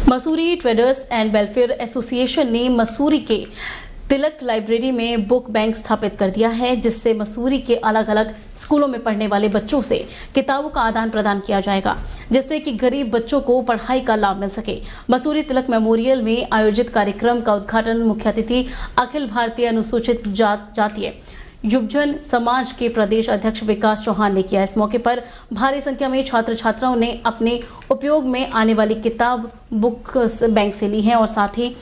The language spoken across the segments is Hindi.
Mussoorie traders and welfare association ने मसूरी के तिलक लाइब्रेरी में बुक बैंक स्थापित कर दिया है, जिससे मसूरी के अलग अलग स्कूलों में पढ़ने वाले बच्चों से किताबों का आदान प्रदान किया जाएगा, जिससे कि गरीब बच्चों को पढ़ाई का लाभ मिल सके। मसूरी तिलक मेमोरियल में आयोजित कार्यक्रम का उद्घाटन मुख्य अतिथि अखिल भारतीय अनुसूचित जातीय युवजन समाज के प्रदेश अध्यक्ष विकास चौहान ने किया। इस मौके पर भारी संख्या में छात्र छात्राओं ने अपने उपयोग में आने वाली किताब बुक बैंक से ली है और साथ ही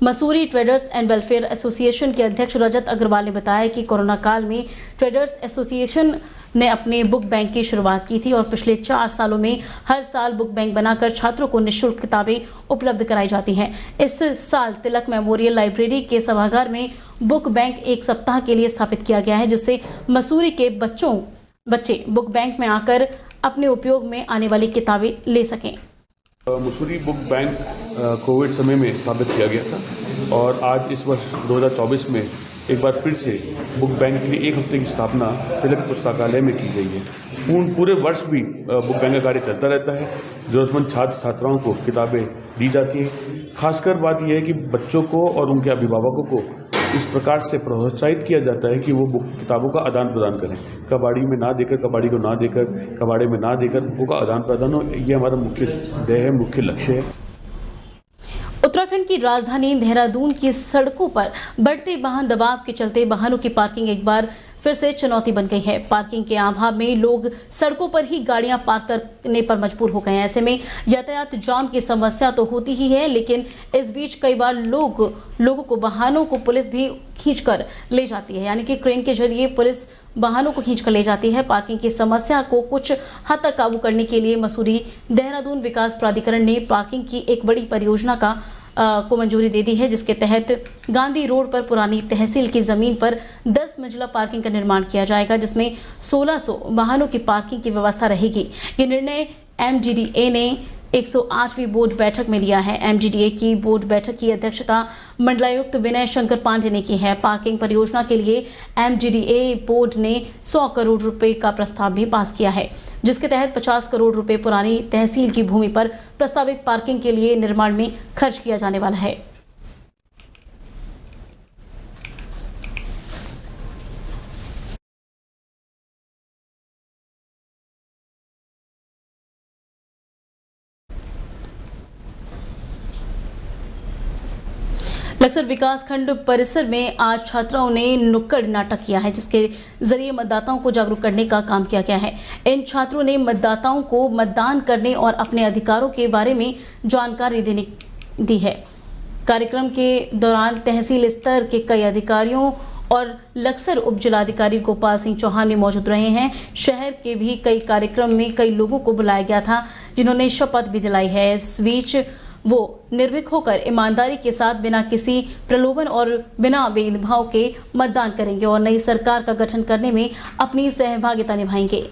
Mussoorie traders and welfare association के अध्यक्ष रजत अग्रवाल ने बताया कि कोरोना काल में ट्रेडर्स एसोसिएशन ने अपने बुक बैंक की शुरुआत की थी और पिछले 4 सालों में हर साल बुक बैंक बनाकर छात्रों को निःशुल्क किताबें उपलब्ध कराई जाती हैं। इस साल तिलक मेमोरियल लाइब्रेरी के सभागार में बुक बैंक 1 सप्ताह के लिए स्थापित किया गया है, जिससे मसूरी के बच्चे बुक बैंक में आकर अपने उपयोग में आने वाली किताबें ले सकें। मसूरी बुक बैंक कोविड समय में स्थापित किया गया था और आज इस वर्ष 2024 में एक बार फिर से बुक बैंक की 1 हफ्ते की स्थापना तिलक पुस्तकालय में की गई है। पूरे वर्ष भी बुक बैंक का कार्य चलता रहता है। जरूरतमंद छात्र छात्राओं को किताबें दी जाती हैं। खासकर बात यह है कि बच्चों को और उनके अभिभावकों को इस प्रकार से प्रोत्साहित किया जाता है कि वो बुक किताबों का आदान प्रदान करें। कबाड़ी में ना देकर, कबाड़ी को ना देकर, कबाड़े में ना देकर बुकों का आदान प्रदान हो, ये हमारा मुख्य ध्येय है, मुख्य लक्ष्य है। उत्तराखंड की राजधानी देहरादून की सड़कों पर बढ़ते वाहन दबाव के चलते वाहनों की पार्किंग एक बार फिर से चुनौती बन गई है। पार्किंग के अभाव में लोग सड़कों पर ही गाड़ियां पार्क करने पर मजबूर हो गए हैं। ऐसे में यातायात जाम की समस्या तो होती ही है, लेकिन इस बीच कई बार लोगों को वाहनों को पुलिस भी खींचकर ले जाती है, यानी कि क्रेन के जरिए पुलिस वाहनों को खींचकर ले जाती है। पार्किंग की समस्या को कुछ हद तक काबू करने के लिए मसूरी देहरादून विकास प्राधिकरण ने पार्किंग की एक बड़ी परियोजना को मंजूरी दे दी है, जिसके तहत गांधी रोड पर पुरानी तहसील की जमीन पर 10 मंजिला पार्किंग का निर्माण किया जाएगा, जिसमें 1600 वाहनों की पार्किंग की व्यवस्था रहेगी। ये निर्णय एमजीडीए ने 108वीं बोर्ड बैठक में लिया है। एमजीडीए की बोर्ड बैठक की अध्यक्षता मंडलायुक्त विनय शंकर पांडे ने की है। पार्किंग परियोजना के लिए एमजीडीए बोर्ड ने 100 करोड़ रुपए का प्रस्ताव भी पास किया है, जिसके तहत 50 करोड़ रुपए पुरानी तहसील की भूमि पर प्रस्तावित पार्किंग के लिए निर्माण में खर्च किया जाने वाला है। लक्सर विकासखंड परिसर में आज छात्राओं ने नुक्कड़ नाटक किया है, जिसके जरिए मतदाताओं को जागरूक करने का काम किया गया है। इन छात्रों ने मतदाताओं को मतदान करने और अपने अधिकारों के बारे में जानकारी दी है। कार्यक्रम के दौरान तहसील स्तर के कई अधिकारियों और लक्सर उप जिलाधिकारी गोपाल सिंह चौहान भी मौजूद रहे हैं। शहर के भी कई कार्यक्रम में कई लोगों को बुलाया गया था, जिन्होंने शपथ भी दिलाई है। इस बीच वो निर्भीक होकर ईमानदारी के साथ बिना किसी प्रलोभन और बिना भेदभाव के मतदान करेंगे और नई सरकार का गठन करने में अपनी सहभागिता निभाएंगे।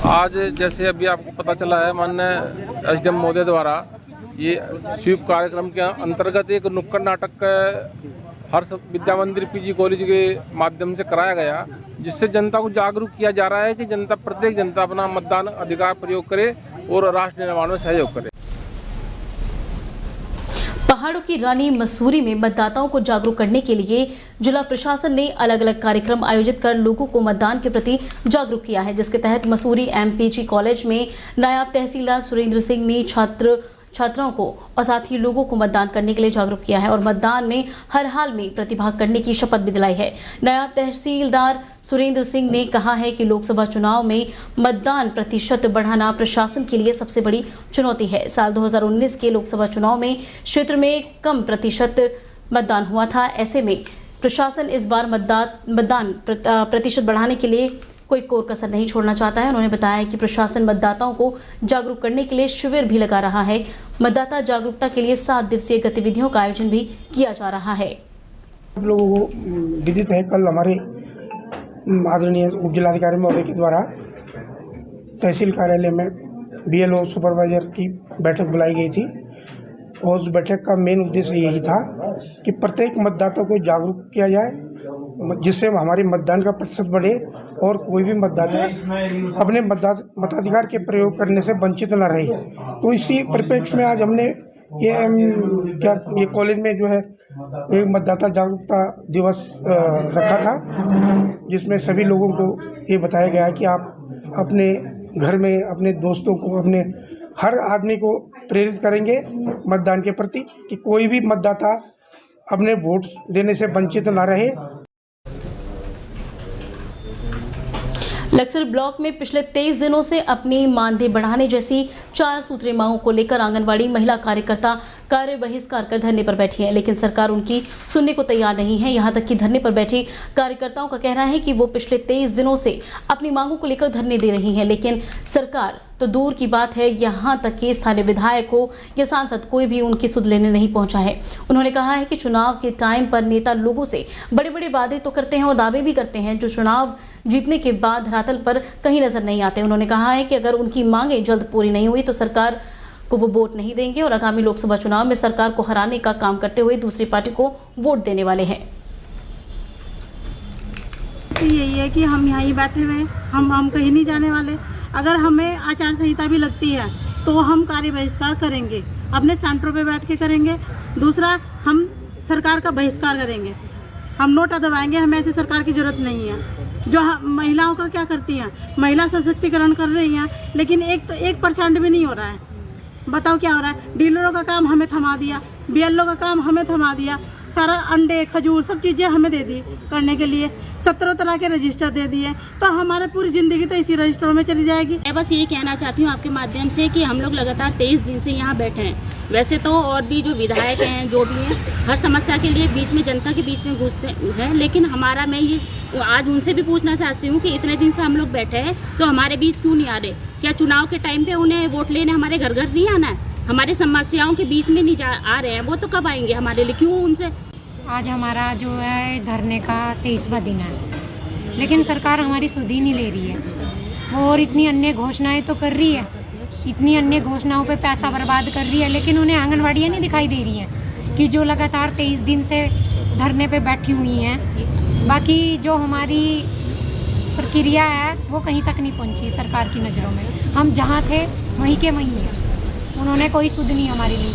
आज जैसे अभी आपको पता चला है, माननीय एसडीएम महोदय द्वारा ये स्वीप कार्यक्रम के अंतर्गत एक नुक्कड़ नाटक हर्ष विद्या मंदिर पीजी कॉलेज के माध्यम से कराया गया, जिससे जनता को जागरूक किया जा रहा है कि प्रत्येक जनता अपना मतदान अधिकार प्रयोग करे और राष्ट्र निर्माण में सहयोग करे। पहाड़ों की रानी मसूरी में मतदाताओं को जागरूक करने के लिए जिला प्रशासन ने अलग अलग कार्यक्रम आयोजित कर लोगों को मतदान के प्रति जागरूक किया है, जिसके तहत मसूरी एमपीजी कॉलेज में नायब तहसीलदार सुरेंद्र सिंह ने छात्राओं को और साथ ही लोगों को मतदान करने के लिए जागरूक किया है और मतदान में हर हाल में प्रतिभाग करने की शपथ भी दिलाई है। नायब तहसीलदार सुरेंद्र सिंह ने कहा है कि लोकसभा चुनाव में मतदान प्रतिशत बढ़ाना प्रशासन के लिए सबसे बड़ी चुनौती है। साल 2019 के लोकसभा चुनाव में क्षेत्र में कम प्रतिशत मतदान हुआ था। ऐसे में प्रशासन इस बार मतदान प्रतिशत बढ़ाने के लिए कोई कोर कसर नहीं छोड़ना चाहता है। उन्होंने बताया कि प्रशासन मतदाताओं को जागरूक करने के लिए शिविर भी लगा रहा है। मतदाता जागरूकता के लिए 7 दिवसीय गतिविधियों का आयोजन भी किया जा रहा है। आप लोगों को विदित है, कल हमारे आदरणीय उप जिलाधिकारी महोदय के द्वारा तहसील कार्यालय में बीएलओ सुपरवाइजर की बैठक बुलाई गई थी और उस बैठक का मेन उद्देश्य यही था कि प्रत्येक मतदाता को जागरूक किया जाए जिससे हमारे मतदान का प्रतिशत बढ़े और कोई भी मतदाता अपने मताधिकार के प्रयोग करने से वंचित न रहे। तो इसी परिप्रेक्ष्य में आज हमने ये कॉलेज में जो है एक मतदाता जागरूकता दिवस रखा था, जिसमें सभी लोगों को ये बताया गया कि आप अपने घर में अपने दोस्तों को, अपने हर आदमी को प्रेरित करेंगे मतदान के प्रति कि कोई भी मतदाता अपने वोट देने से वंचित ना रहे। लक्सर ब्लॉक में पिछले 23 दिनों से अपनी मानदेय बढ़ाने जैसी 4 सूत्रीय मांगों को लेकर आंगनवाड़ी महिला कार्यकर्ता कार्य बहिष्कार कर धरने पर बैठी है, लेकिन सरकार उनकी सुनने को तैयार नहीं है। यहां तक कि धरने पर बैठी कार्यकर्ताओं का कहना है कि वो पिछले 23 दिनों से अपनी मांगों को लेकर धरने दे रही हैं, लेकिन सरकार तो दूर की बात है, यहां तक कि स्थानीय विधायक हो या सांसद कोई भी उनकी सुध लेने नहीं पहुंचा है। उन्होंने कहा है कि चुनाव के टाइम पर नेता लोगों से बड़े बड़े वादे तो करते हैं और दावे भी करते हैं, जो चुनाव जीतने के बाद धरातल पर कहीं नजर नहीं आते। उन्होंने कहा है कि अगर उनकी मांगें जल्द पूरी नहीं हुई तो सरकार को वो वोट नहीं देंगे और आगामी लोकसभा चुनाव में सरकार को हराने का काम करते हुए दूसरी पार्टी को वोट देने वाले हैं। यही है कि हम यहाँ ही बैठे हुए, हम कहीं नहीं जाने वाले। अगर हमें आचार संहिता भी लगती है तो हम कार्य बहिष्कार करेंगे, अपने सेंटरों पे बैठ के करेंगे। दूसरा, हम सरकार का बहिष्कार करेंगे, हम नोटा दबाएंगे। हमें ऐसी सरकार की जरूरत नहीं है जो महिलाओं का क्या करती हैं, महिला सशक्तिकरण कर रही हैं, लेकिन 1% भी नहीं हो रहा है। बताओ क्या हो रहा है? डीलरों का काम हमें थमा दिया, बीएलओ का काम हमें थमा दिया, सारा अंडे खजूर सब चीज़ें हमें दे दी करने के लिए, 17 तरह के रजिस्टर दे दिए, तो हमारे पूरी ज़िंदगी तो इसी रजिस्टरों में चली जाएगी। मैं बस यही कहना चाहती हूँ आपके माध्यम से कि हम लोग लगातार 23 दिन से यहाँ बैठे हैं। वैसे तो और भी जो विधायक हैं, जो भी हैं, हर समस्या के लिए बीच में जनता के बीच में घुसते हैं, लेकिन हमारा मैं ये आज उनसे भी पूछना चाहती हूँ कि इतने दिन से हम लोग बैठे हैं तो हमारे बीच क्यों नहीं आ रहे? क्या चुनाव के टाइम पे उन्हें वोट लेने हमारे घर घर नहीं आना है? हमारे समस्याओं के बीच में नहीं आ रहे हैं, वो तो कब आएंगे हमारे लिए? क्यों उनसे? आज हमारा जो है धरने का 23वां दिन है, लेकिन सरकार हमारी सुध ही नहीं ले रही है और इतनी अन्य घोषणाएं तो कर रही है, इतनी अन्य घोषणाओं पे पैसा बर्बाद कर रही है, लेकिन उन्हें आंगनवाड़ियाँ नहीं दिखाई दे रही हैं कि जो लगातार 23 दिन से धरने पे बैठी हुई हैं। बाकी जो हमारी प्रक्रिया है वो कहीं तक नहीं पहुंची सरकार की नज़रों में। हम जहाँ थे वहीं के वहीं हैं, उन्होंने कोई सुध नहीं हमारी ली।